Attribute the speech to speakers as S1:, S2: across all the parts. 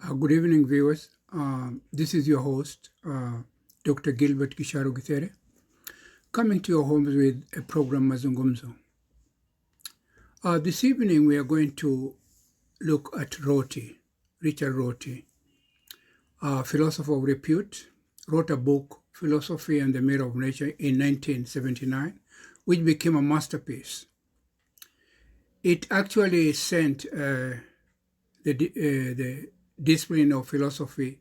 S1: Good evening, viewers. This is your host, Dr. Gilbert Gicharu Githere, coming to your homes with a program Mazungumzo. This evening, we are going to look at Rorty, Richard Rorty, a philosopher of repute, wrote a book, Philosophy and the Mirror of Nature, in 1979, which became a masterpiece. It actually sent the discipline of philosophy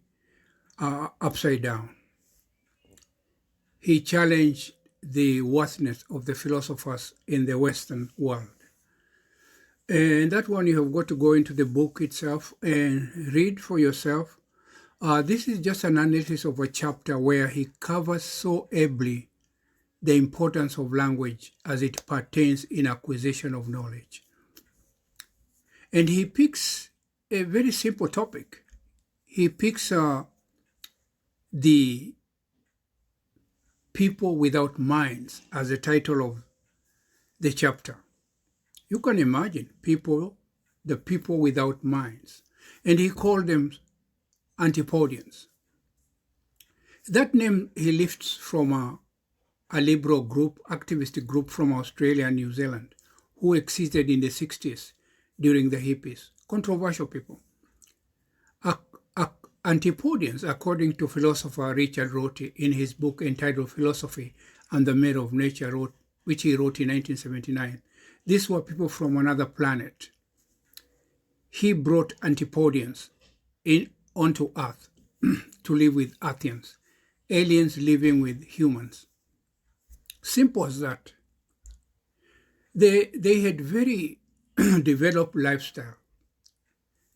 S1: upside down. He challenged the worthiness of the philosophers in the Western world. And that one, you have got to go into the book itself and read for yourself. This is just an analysis of a chapter where he covers so ably the importance of language as it pertains in acquisition of knowledge. And he picks a very simple topic. He picks the people without minds as the title of the chapter. You can imagine the people without minds. And he called them Antipodeans. That name he lifts from a liberal group, activist group from Australia and New Zealand, who existed in the 60s during the hippies. Controversial people. Antipodeans, according to philosopher Richard Rorty in his book entitled Philosophy and the Mirror of Nature, which he wrote in 1979, these were people from another planet. He brought Antipodeans onto Earth to live with Earthians, aliens living with humans. Simple as that. They had very developed lifestyle.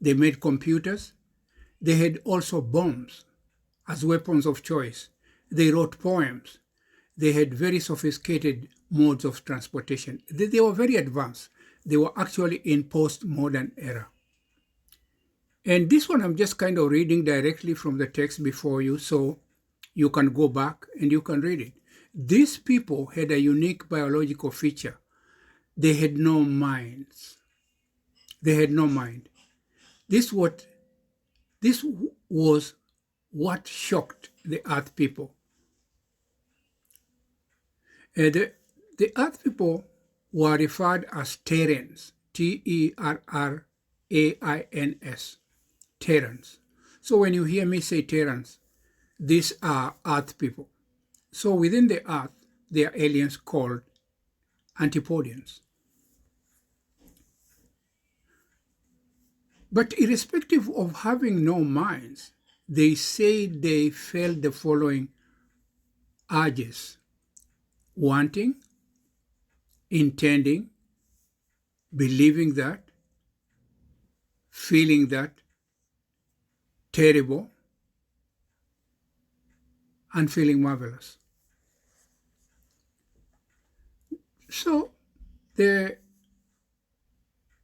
S1: They made computers. They had also bombs as weapons of choice. They wrote poems. They had very sophisticated modes of transportation. They were very advanced. They were actually in post-modern era. And this one I'm just kind of reading directly from the text before you, so you can go back and you can read it. These people had a unique biological feature. They had no minds. They had no mind. This was what shocked the Earth people. The Earth people were referred as Terrans, Terrans, Terrans. So when you hear me say Terrans, these are Earth people. So within the Earth, there are aliens called Antipodeans. But irrespective of having no minds, they say they felt the following urges: wanting, intending, believing that, feeling that, terrible, and feeling marvelous. So the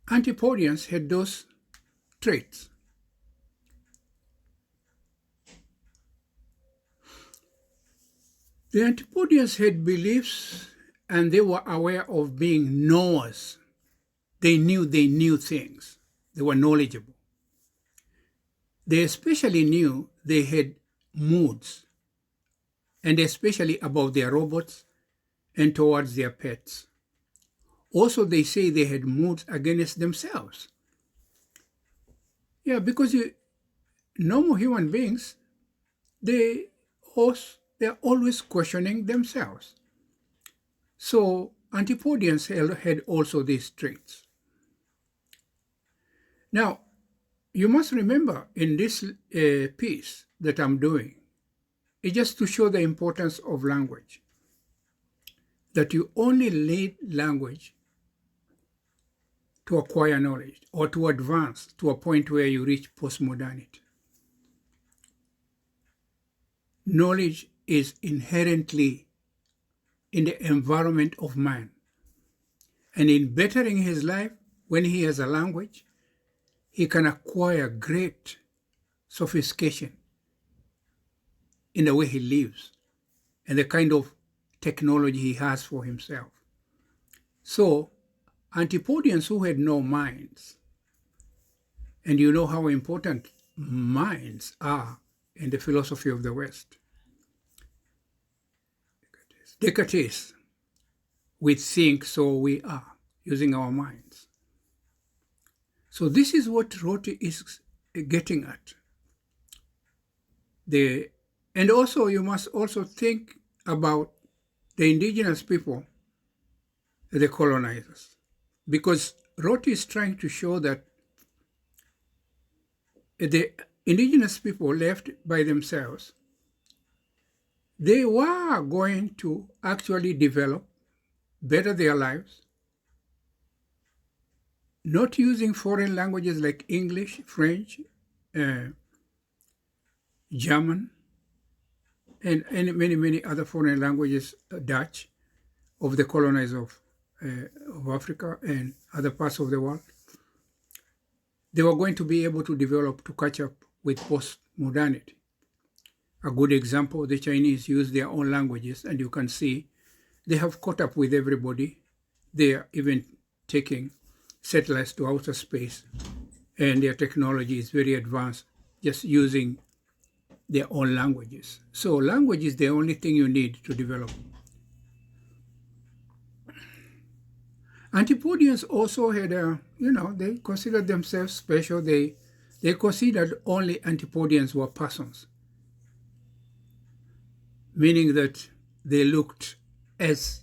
S1: Antipodeans had those traits. The Antipodeans had beliefs and they were aware of being knowers. They knew things. They were knowledgeable. They especially knew they had moods, and especially about their robots and towards their pets. Also, they say they had moods against themselves. Yeah, because normal human beings, they're always questioning themselves. So Antipodeans had also these traits. Now, you must remember in this piece that I'm doing, it's just to show the importance of language, that you only need language to acquire knowledge or to advance to a point where you reach postmodernity. Knowledge is inherently in the environment of man. And in bettering his life, when he has a language, he can acquire great sophistication in the way he lives and the kind of technology he has for himself. So, Antipodeans who had no minds, and you know how important minds are in the philosophy of the West. Descartes, we think, so we are, using our minds. So this is what Rorty is getting at. And also you must also think about the indigenous people, the colonizers, because Rorty is trying to show that the indigenous people left by themselves, they were going to actually develop, better their lives, not using foreign languages like English, French, German, and many, many other foreign languages, Dutch, of the colonizers of Africa and other parts of the world. They were going to be able to develop to catch up with post-modernity. A good example, the Chinese use their own languages, and you can see they have caught up with everybody. They are even taking satellites to outer space, and their technology is very advanced, just using their own languages. So language is the only thing you need to develop. Antipodeans also had they considered themselves special. They considered only Antipodeans were persons, meaning that they looked at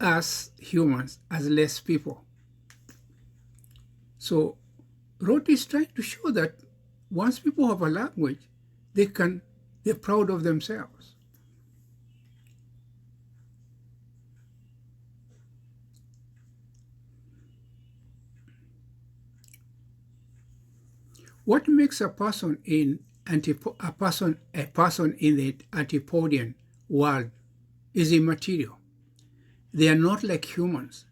S1: us humans as less people. So Rorty is trying to show that once people have a language, they're proud of themselves. What makes a person in a person in the Antipodian world is immaterial. They are not like humans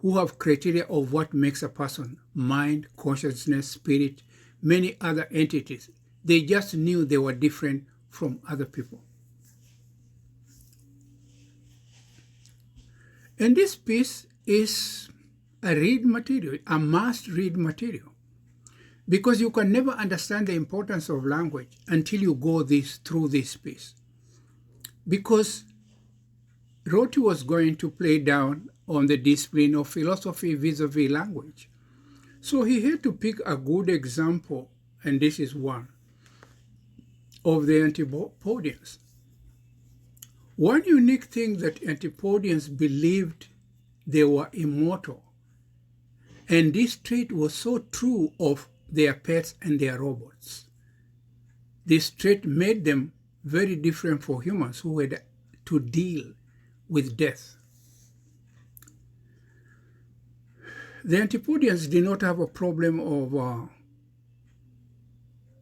S1: who have criteria of what makes a person: mind, consciousness, spirit, many other entities. They just knew they were different from other people. And this piece is a read material, a must read material, because you can never understand the importance of language until you go through this piece. Because Rorty was going to play down on the discipline of philosophy vis-a-vis language. So he had to pick a good example, and this is one of the Antipodians. One unique thing that Antipodians believed they were immortal, and this trait was so true of their pets and their robots. This trait made them very different from humans who had to deal with death. The Antipodians did not have a problem of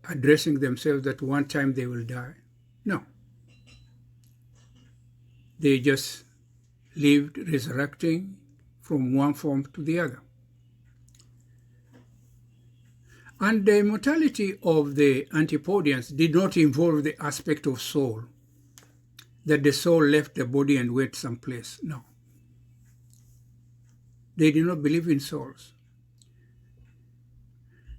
S1: addressing themselves that one time they will die. No. They just lived resurrecting from one form to the other. And the immortality of the Antipodians did not involve the aspect of soul, that the soul left the body and went someplace. No. They did not believe in souls.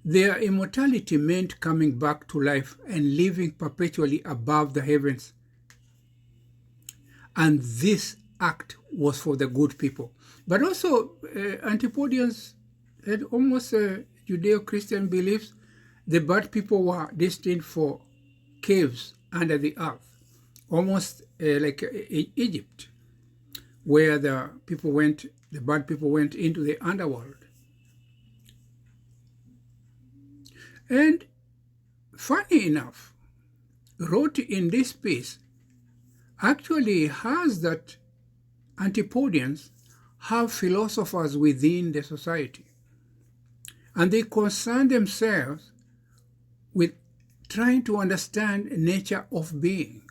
S1: Their immortality meant coming back to life and living perpetually above the heavens. And this act was for the good people. But also, Antipodians had almost Judeo-Christian beliefs. The bad people were destined for caves under the earth, almost like Egypt, where the bad people went into the underworld. And funny enough, Rorty in this piece actually has that Antipodians have philosophers within the society. And they concern themselves with trying to understand the nature of being.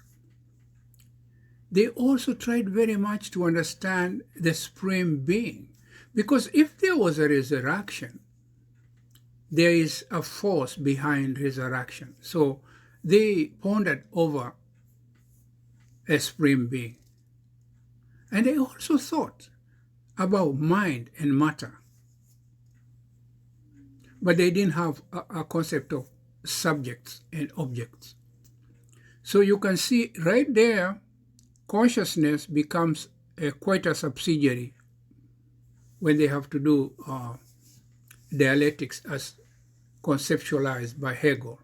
S1: They also tried very much to understand the supreme being. Because if there was a resurrection, there is a force behind resurrection. So they pondered over a supreme being. And they also thought about mind and matter. But they didn't have a concept of subjects and objects. So you can see right there, consciousness becomes quite a subsidiary when they have to do dialectics as conceptualized by Hegel.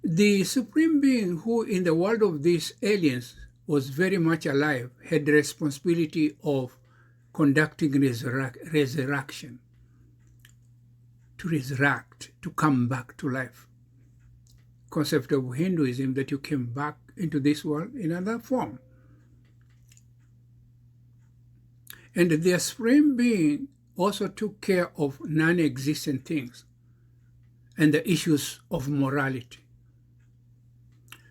S1: The Supreme Being who in the world of these aliens was very much alive had the responsibility of conducting resurrection, to resurrect, to come back to life. Concept of Hinduism that you came back into this world in another form. And the Supreme Being also took care of non-existent things and the issues of morality.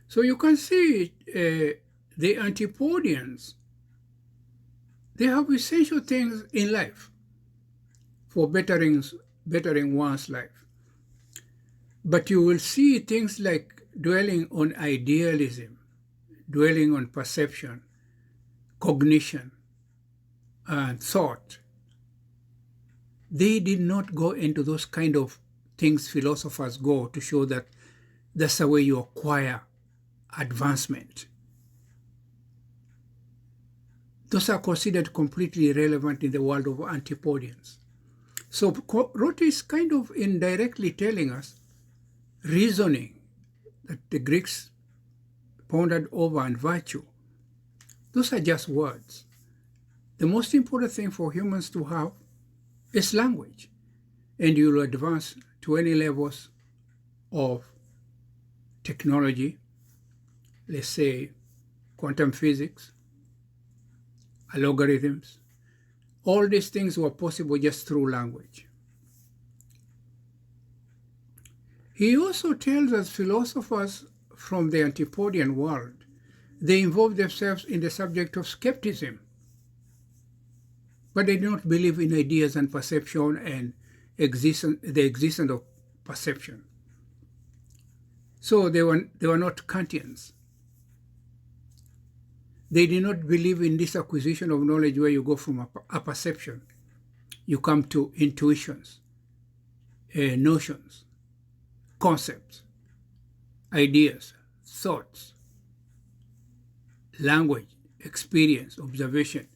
S1: So you can see the Antipodeans, they have essential things in life for bettering one's life. But you will see things like dwelling on idealism, dwelling on perception, cognition, and thought. They did not go into those kind of things philosophers go to show that that's the way you acquire advancement. Those are considered completely irrelevant in the world of Antipodeans. So Rorty is kind of indirectly telling us, reasoning that the Greeks pondered over and virtue, those are just words. The most important thing for humans to have is language. And you will advance to any levels of technology, let's say quantum physics, algorithms. All these things were possible just through language. He also tells us philosophers from the Antipodean world, they involve themselves in the subject of skepticism, but they do not believe in ideas and perception and the existence of perception. So they were not Kantians. They did not believe in this acquisition of knowledge where you go from a perception, you come to intuitions, notions, concepts, ideas, thoughts, language, experience, observation.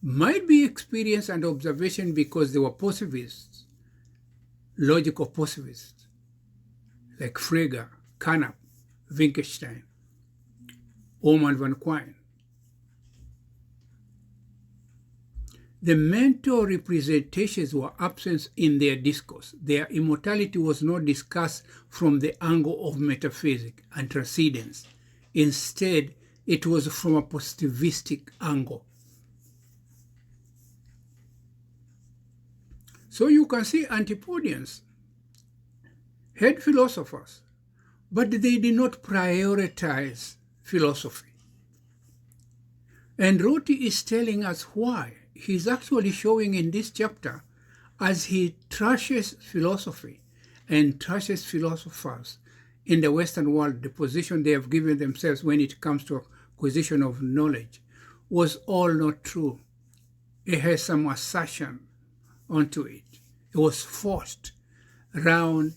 S1: Might be experience and observation because they were positivists, logical positivists, like Frege, Carnap, Wittgenstein, Oman van Quine. The mental representations were absent in their discourse. Their immortality was not discussed from the angle of metaphysics and transcendence. Instead, it was from a positivistic angle. So you can see Antipodeans had philosophers, but they did not prioritize philosophy. And Rorty is telling us why. He's actually showing in this chapter, as he trashes philosophy and trashes philosophers in the Western world, the position they have given themselves when it comes to acquisition of knowledge was all not true. It has some assertion onto it. It was forced, round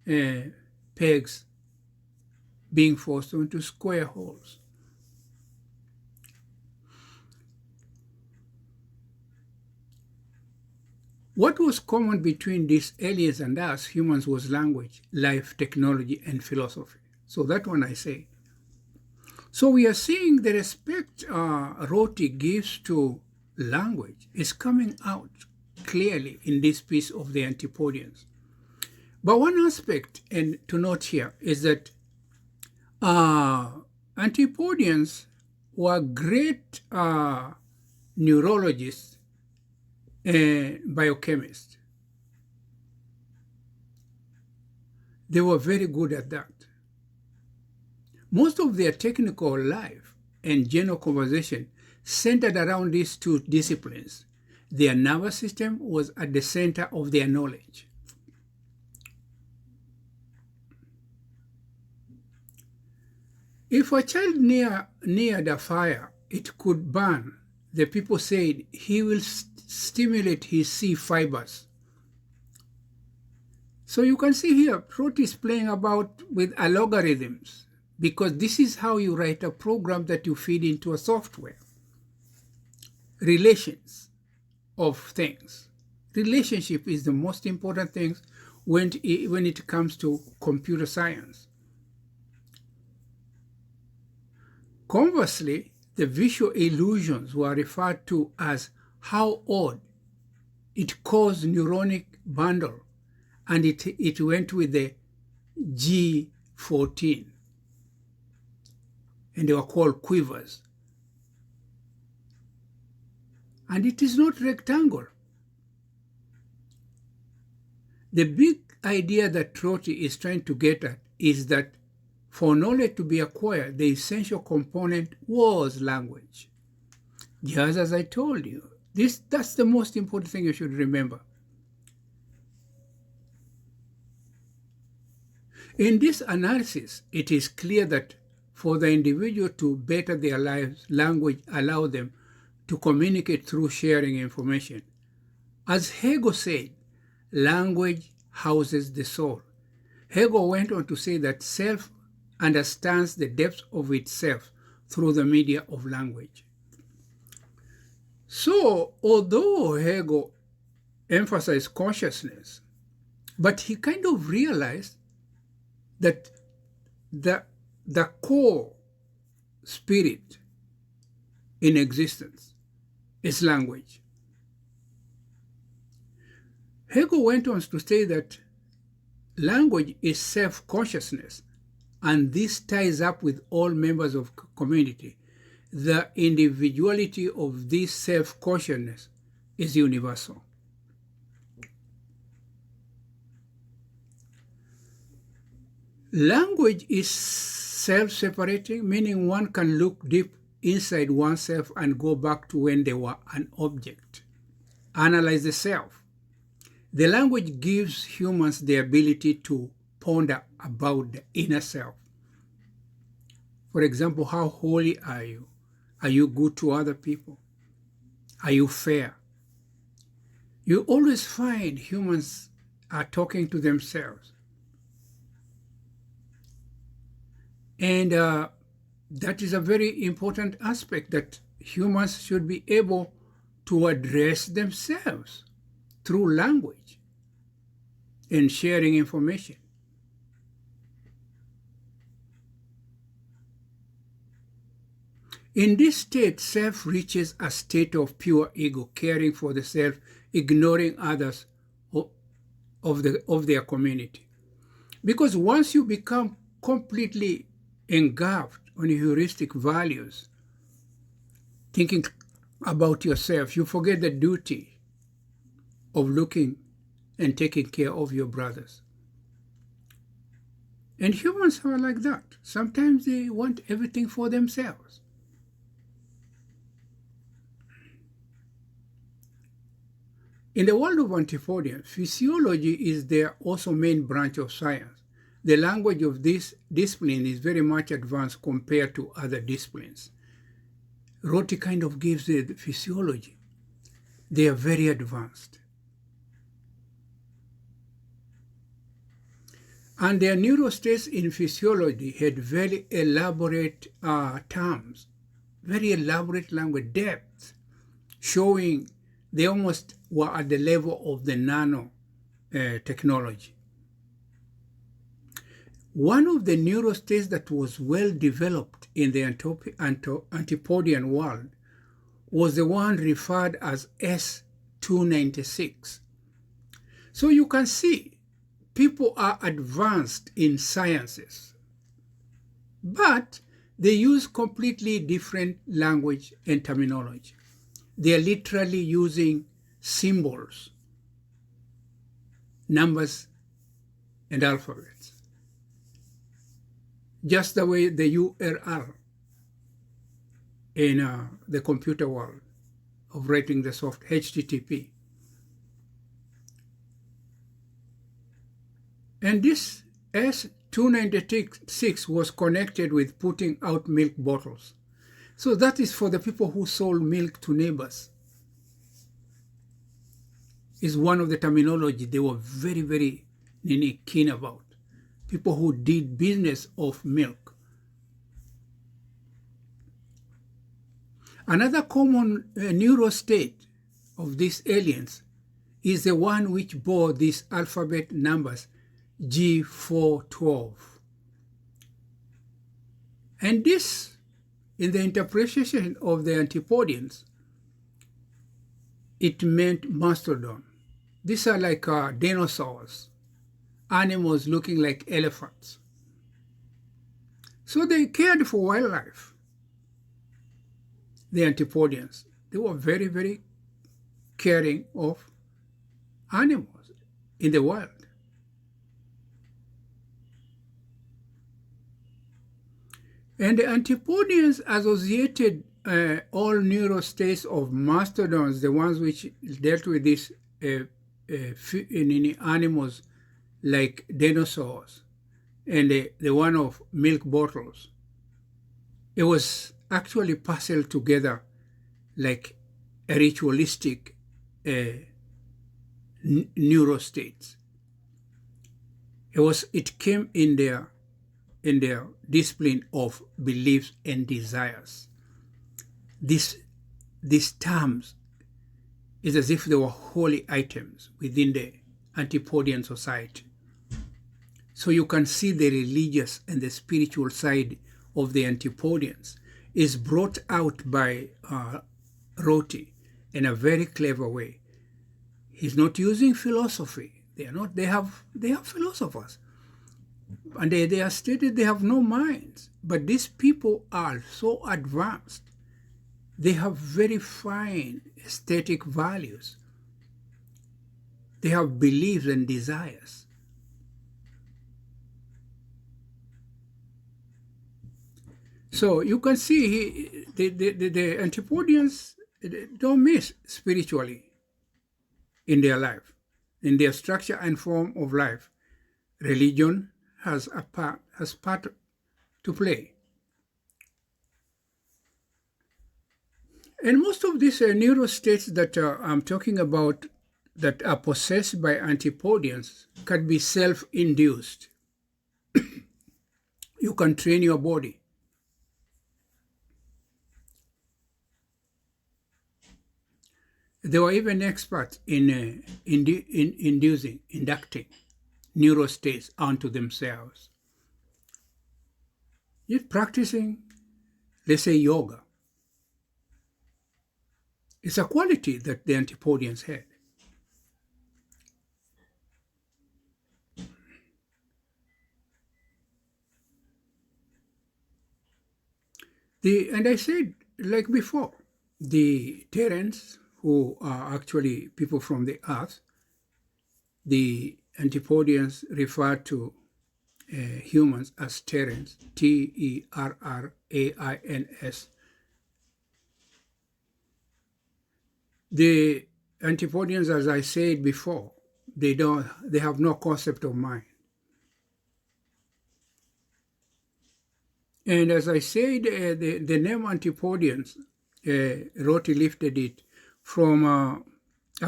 S1: pegs being forced into square holes. What was common between these aliens and us, humans, was language, life, technology, and philosophy. So that one I say. So we are seeing the respect Rorty gives to language is coming out clearly in this piece of the Antipodeans. But one aspect, and to note here, is that Antipodeans were great neurologists and biochemists. They were very good at that. Most of their technical life and general conversation centered around these two disciplines. Their nervous system was at the center of their knowledge. If a child near the fire, it could burn, the people said he will stimulate his C fibers. So you can see here, Rorty is playing about with algorithms, because this is how you write a program that you feed into a software. Relations of things. Relationship is the most important thing when it comes to computer science. Conversely, the visual illusions were referred to as how odd. It caused neuronic bundle, and it went with the G14, and they were called quivers. And it is not rectangle. The big idea that Rorty is trying to get at is that for knowledge to be acquired, the essential component was language. Just as I told you, that's the most important thing you should remember. In this analysis, it is clear that for the individual to better their lives, language allows them to communicate through sharing information. As Hegel said, language houses the soul. Hegel went on to say that self understands the depth of itself through the media of language. So, although Hegel emphasized consciousness, but he kind of realized that the core spirit in existence is language. Hegel went on to say that language is self-consciousness, and this ties up with all members of community. The individuality of this self-consciousness is universal. Language is self-separating, meaning one can look deep inside oneself and go back to when they were an object. Analyze the self. The language gives humans the ability to ponder about the inner self. For example, how holy are you? Are you good to other people? Are you fair? You always find humans are talking to themselves. And that is a very important aspect, that humans should be able to address themselves through language and sharing information. In this state, self reaches a state of pure ego, caring for the self, ignoring others of their community. Because once you become completely engulfed on heuristic values, thinking about yourself, you forget the duty of looking and taking care of your brothers. And humans are like that. Sometimes they want everything for themselves. In the world of Antipodeans, physiology is their also main branch of science. The language of this discipline is very much advanced compared to other disciplines. Rorty kind of gives the physiology. They are very advanced. And their neurostates in physiology had very elaborate terms, very elaborate language, depth, showing they almost were at the level of the nano technology. One of the neurostates that was well developed in the Antipodian world was the one referred as S296. So you can see people are advanced in sciences, but they use completely different language and terminology. They are literally using symbols, numbers, and alphabets, just the way the URL in the computer world of writing the software, HTTP. And this S296 was connected with putting out milk bottles. So that is for the people who sold milk to neighbors. Is one of the terminology. They were very, very keen about. People who did business of milk. Another common neurostate of these aliens is the one which bore these alphabet numbers G412. And this, in the interpretation of the Antipodeans, it meant mastodon. These are like dinosaurs, animals looking like elephants. So they cared for wildlife, the Antipodeans. They were very, very caring of animals in the wild. And the Antipodeans associated all neurostates of mastodons, the ones which dealt with these in animals like dinosaurs, and the one of milk bottles. It was actually puzzled together like a ritualistic neurostates. It came in their discipline of beliefs and desires. These terms is as if they were holy items within the Antipodian society. So you can see the religious and the spiritual side of the Antipodians is brought out by Rorty in a very clever way. He's not using philosophy. They have philosophers. And they are stated they have no minds. But these people are so advanced. They have very fine aesthetic values. They have beliefs and desires. So you can see the Antipodians don't miss spiritually in their life, in their structure and form of life. Religion has part to play. And most of these neurostates that I'm talking about that are possessed by Antipodians can be self-induced. You can train your body. They were even experts in inducting neurostates onto themselves. You're practicing, let's say, yoga. It's a quality that the Antipodians had. And I said, like before, the Terrans, who are actually people from the earth, the Antipodians refer to humans as Terrans, Terrans. The Antipodians, as I said before, they have no concept of mind. And as I said, the name Antipodians, Rorty lifted it from a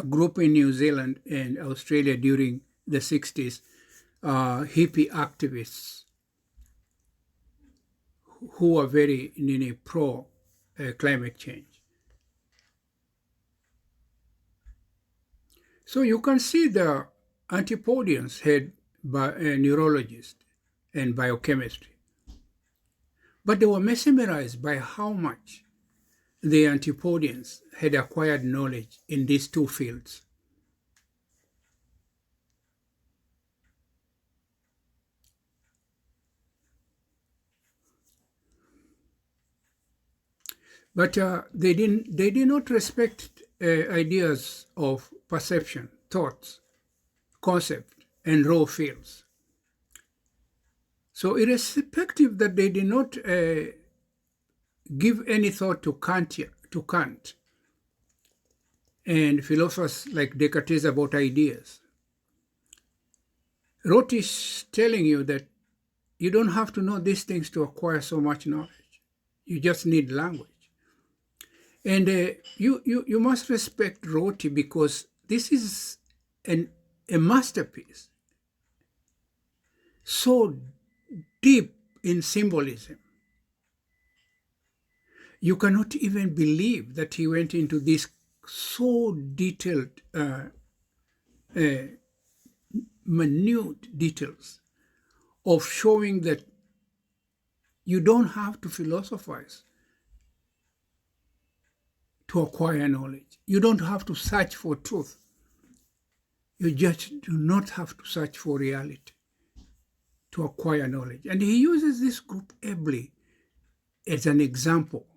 S1: group in New Zealand and Australia during the 60s, hippie activists who were very pro climate change. So you can see the Antipodians had neurologists and biochemistry. But they were mesmerized by how much the Antipodians had acquired knowledge in these two fields. But they did not respect ideas of perception, thoughts, concept, and raw fields. So irrespective that they did not give any thought to Kant and philosophers like Descartes about ideas, Rorty is telling you that you don't have to know these things to acquire so much knowledge. You just need language. And you must respect Rorty because this is a masterpiece so deep in symbolism. You cannot even believe that he went into this so detailed, minute details of showing that you don't have to philosophize to acquire knowledge. You don't have to search for truth. You just do not have to search for reality to acquire knowledge. And he uses this group ably as an example.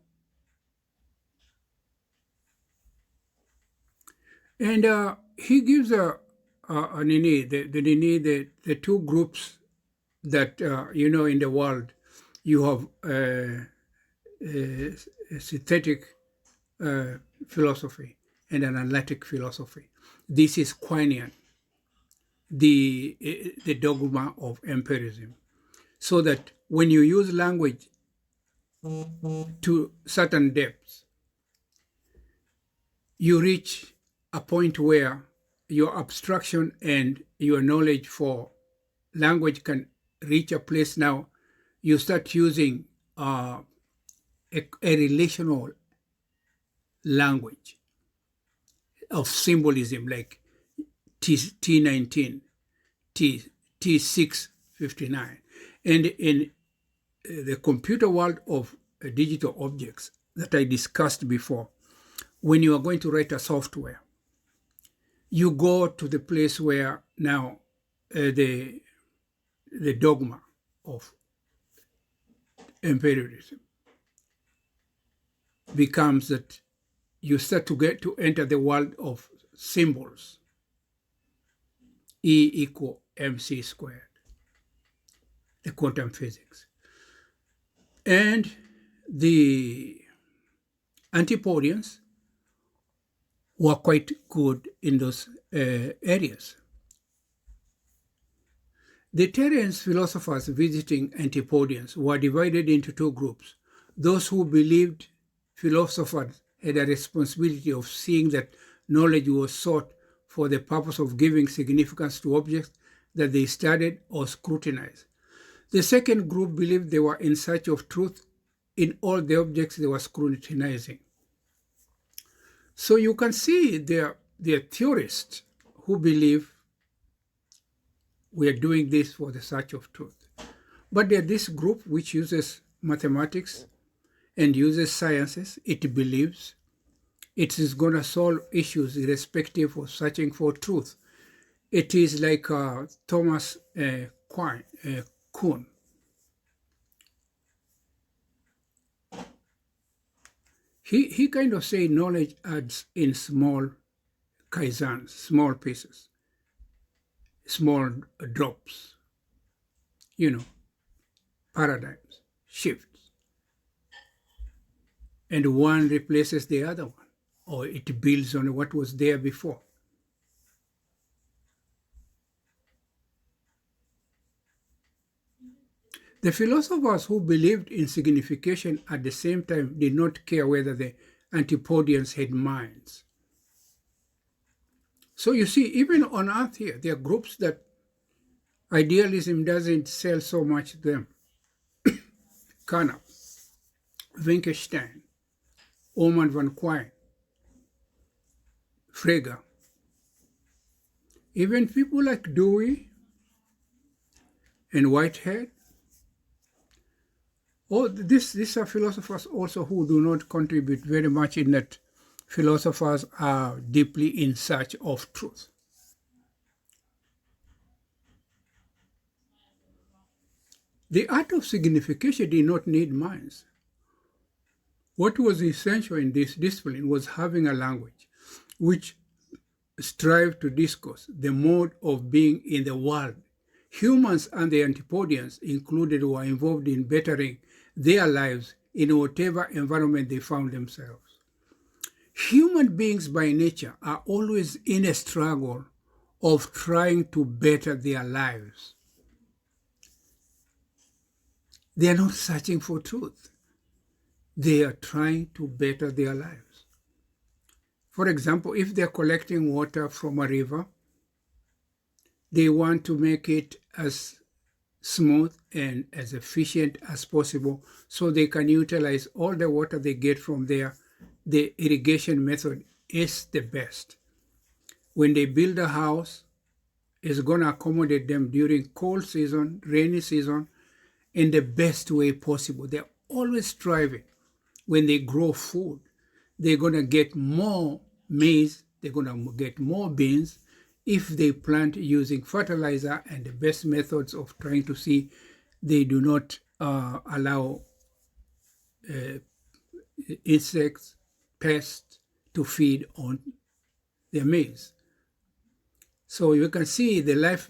S1: And he gives the two groups that, in the world, you have a synthetic philosophy and an analytic philosophy. This is Quinian, the dogma of empirism. So that when you use language to certain depths, you reach a point where your abstraction and your knowledge for language can reach a place now you start using a relational language of symbolism like T19, T659. And in the computer world of digital objects that I discussed before, when you are going to write a software, you go to the place where now the dogma of empiricism becomes that you start to enter the world of symbols. E equal mc squared, the quantum physics. And the Antipodeans were quite good in those areas. The Terence philosophers visiting Antipodeans were divided into two groups: those who believed philosophers had a responsibility of seeing that knowledge was sought for the purpose of giving significance to objects that they studied or scrutinized. The second group believed they were in search of truth in all the objects they were scrutinizing. So you can see there are theorists who believe we are doing this for the search of truth. But there's this group which uses mathematics and uses sciences. It believes it is going to solve issues irrespective of searching for truth. It is like Thomas Kuhn. He kind of say knowledge adds in small kaizans, small pieces, small drops, paradigms, shifts. And one replaces the other one, or it builds on what was there before. The philosophers who believed in signification at the same time did not care whether the Antipodeans had minds. So you see, even on earth here, there are groups that idealism doesn't sell so much to them. Carnap, Wittgenstein, Oman van Quine, Frege, even people like Dewey and Whitehead. These are philosophers also who do not contribute very much in that philosophers are deeply in search of truth. The art of signification did not need minds. What was essential in this discipline was having a language which strived to discourse the mode of being in the world. Humans and the Antipodeans included were involved in bettering their lives in whatever environment they found themselves. Human beings by nature are always in a struggle of trying to better their lives. They are not searching for truth. They are trying to better their lives. For example, if they're collecting water from a river, they want to make it as smooth and as efficient as possible so they can utilize all the water they get from there. The irrigation method is the best. When they build a house, it's going to accommodate them during cold season, rainy season, in the best way possible. They're always striving. When they grow food, they're going to get more maize, they're going to get more beans if they plant using fertilizer and the best methods of trying to see they do not allow insects, pests to feed on their maize. So you can see the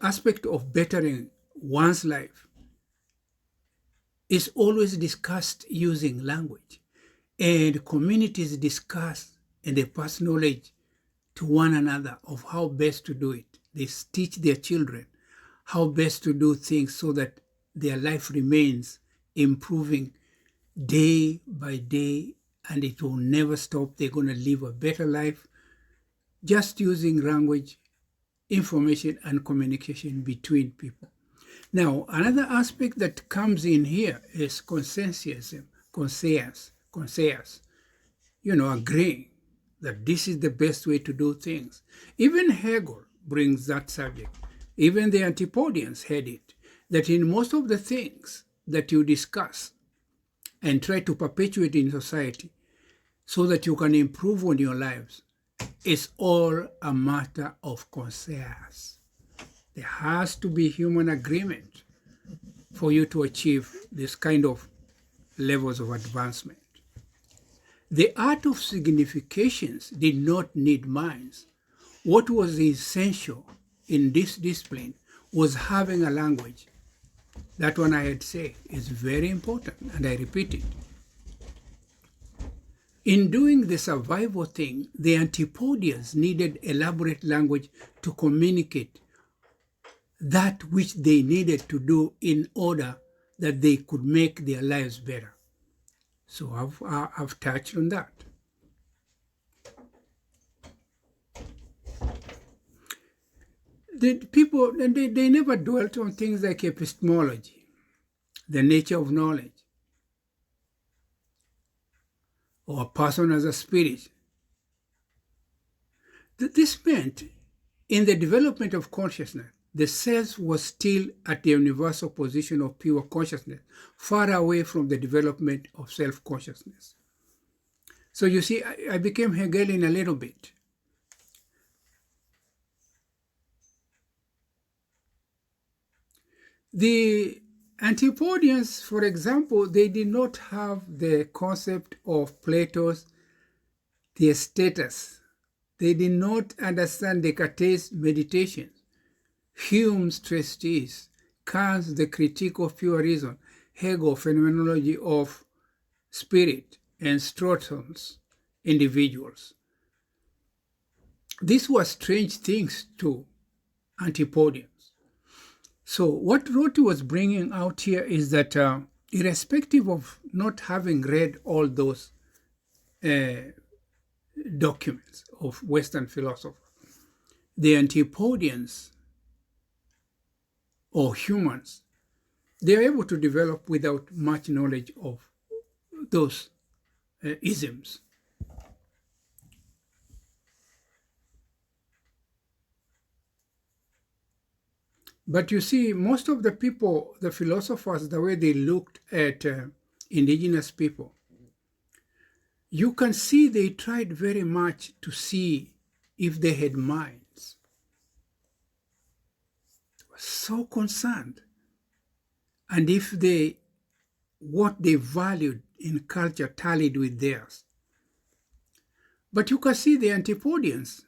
S1: aspect of bettering one's life is always discussed using language. And communities discuss and they pass knowledge to one another of how best to do it. They teach their children how best to do things so that their life remains improving day by day and it will never stop. They're going to live a better life just using language, information, and communication between people. Now, another aspect that comes in here is consensusism, conscience, agreeing that this is the best way to do things. Even Hegel brings that subject. Even the Antipodeans had it, that in most of the things that you discuss and try to perpetuate in society so that you can improve on your lives, it's all a matter of conscience. There has to be human agreement for you to achieve this kind of levels of advancement. The art of significations did not need minds. What was essential in this discipline was having a language. That one I had said is very important, and I repeat it. In doing the survival thing, the Antipodeans needed elaborate language to communicate that which they needed to do in order that they could make their lives better. So I've touched on that. The people, they never dwelt on things like epistemology, the nature of knowledge, or a person as a spirit. This meant in the development of consciousness, the self was still at the universal position of pure consciousness, far away from the development of self-consciousness. So you see, I became Hegelian a little bit. The Antipodeans, for example, they did not have the concept of Plato's theaetetus. They did not understand Descartes' meditations, Hume's treatise, Kant's The Critique of Pure Reason, Hegel's Phenomenology of Spirit, and Stratton's Individuals. These were strange things to Antipodeans. So what Rorty was bringing out here is that irrespective of not having read all those documents of Western philosophy, the Antipodeans or humans, they are able to develop without much knowledge of those isms. But you see, most of the people, the philosophers, the way they looked at indigenous people, you can see they tried very much to see if they had minds. They were so concerned. And if what they valued in culture tallied with theirs. But you can see the Antipodeans,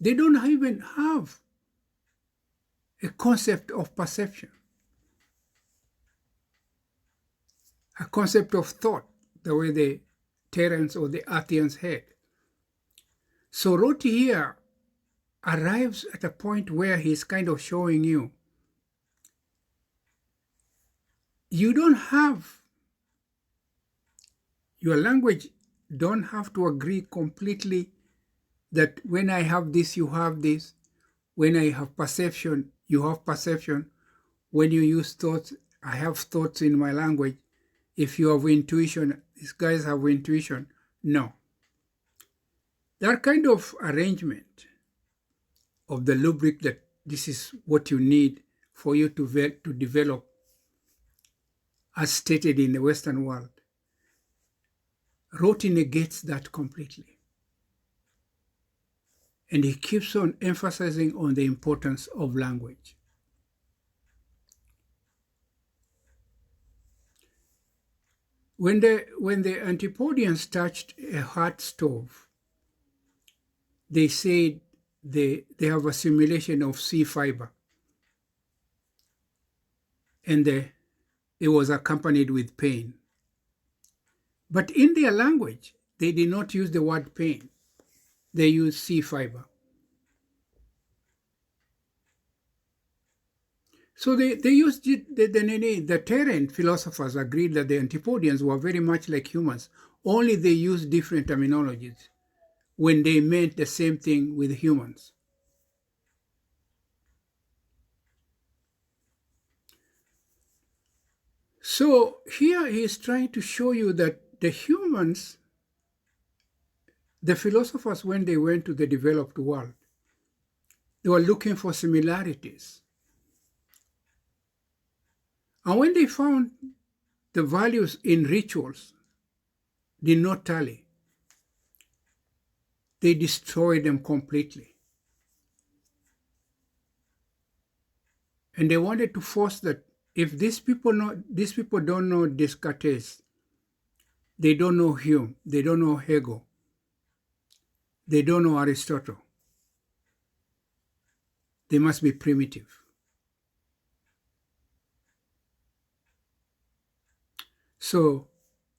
S1: they don't even have a concept of perception, a concept of thought, the way the Terrans or the Athenians had. So Rorty here arrives at a point where he's kind of showing you don't have, your language don't have to agree completely that when I have this, you have this. When I have perception, you have perception. when you use thoughts, I have thoughts in my language. If you have intuition, these guys have intuition. No. That kind of arrangement of the rubric that this is what you need for you to develop, as stated in the Western world, Rorty negates that completely. And he keeps on emphasizing on the importance of language. When the Antipodeans touched a hot stove, they said they have a simulation of sea fiber. And it was accompanied with pain. But in their language, they did not use the word pain. They used sea fiber. So they used the Terran philosophers agreed that the Antipodeans were very much like humans, only they used different terminologies when they meant the same thing with humans. So here he is trying to show you that the humans, the philosophers, when they went to the developed world, they were looking for similarities. And when they found the values in rituals did not tally, they destroyed them completely. And they wanted to force that if these people don't know Descartes, they don't know Hume, they don't know Hegel, they don't know Aristotle, they must be primitive. So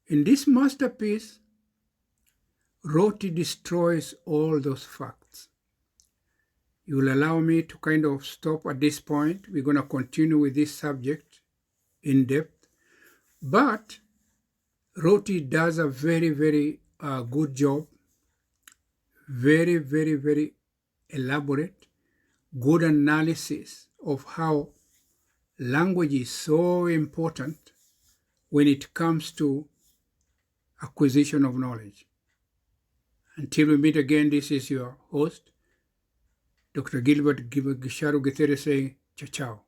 S1: in this masterpiece, Rorty destroys all those facts. You will allow me to kind of stop at this point. We're going to continue with this subject in depth. But Rorty does a very, very good job. Very, very, very elaborate, good analysis of how language is so important when it comes to acquisition of knowledge. Until we meet again, this is your host, Dr. Gilbert Gicharu Githere saying, ciao, ciao.